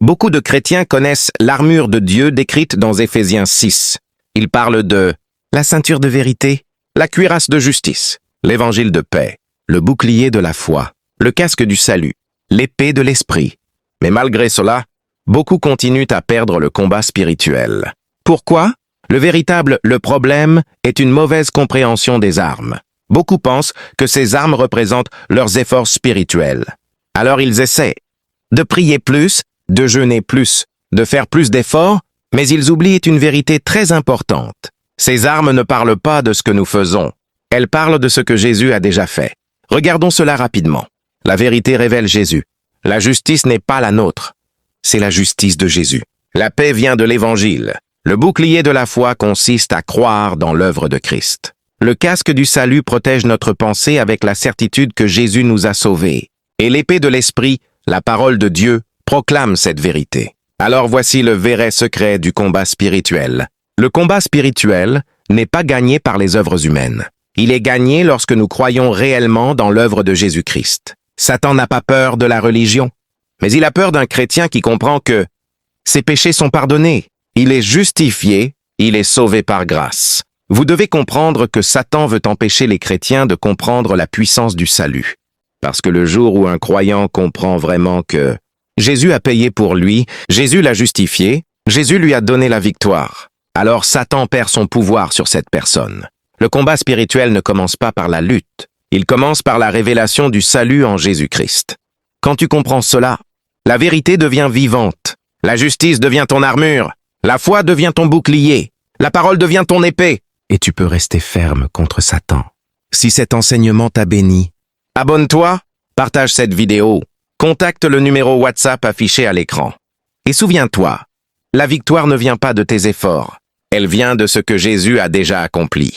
Beaucoup de chrétiens connaissent l'armure de Dieu décrite dans Éphésiens 6. Ils parlent de la ceinture de vérité, la cuirasse de justice, l'évangile de paix, le bouclier de la foi, le casque du salut, l'épée de l'esprit. Mais malgré cela, beaucoup continuent à perdre le combat spirituel. Pourquoi? Le problème est une mauvaise compréhension des armes. Beaucoup pensent que ces armes représentent leurs efforts spirituels. Alors ils essaient de prier plus, de jeûner plus, de faire plus d'efforts, mais ils oublient une vérité très importante. Ces armes ne parlent pas de ce que nous faisons. Elles parlent de ce que Jésus a déjà fait. Regardons cela rapidement. La vérité révèle Jésus. La justice n'est pas la nôtre. C'est la justice de Jésus. La paix vient de l'Évangile. Le bouclier de la foi consiste à croire dans l'œuvre de Christ. Le casque du salut protège notre pensée avec la certitude que Jésus nous a sauvés. Et l'épée de l'Esprit, la parole de Dieu, proclame cette vérité. Alors voici le vrai secret du combat spirituel. Le combat spirituel n'est pas gagné par les œuvres humaines. Il est gagné lorsque nous croyons réellement dans l'œuvre de Jésus-Christ. Satan n'a pas peur de la religion, mais il a peur d'un chrétien qui comprend que ses péchés sont pardonnés. Il est justifié, il est sauvé par grâce. Vous devez comprendre que Satan veut empêcher les chrétiens de comprendre la puissance du salut. Parce que le jour où un croyant comprend vraiment que Jésus a payé pour lui, Jésus l'a justifié, Jésus lui a donné la victoire, alors Satan perd son pouvoir sur cette personne. Le combat spirituel ne commence pas par la lutte, il commence par la révélation du salut en Jésus-Christ. Quand tu comprends cela, la vérité devient vivante, la justice devient ton armure, la foi devient ton bouclier, la parole devient ton épée, et tu peux rester ferme contre Satan. Si cet enseignement t'a béni, abonne-toi, partage cette vidéo, contacte le numéro WhatsApp affiché à l'écran. Et souviens-toi, la victoire ne vient pas de tes efforts, elle vient de ce que Jésus a déjà accompli.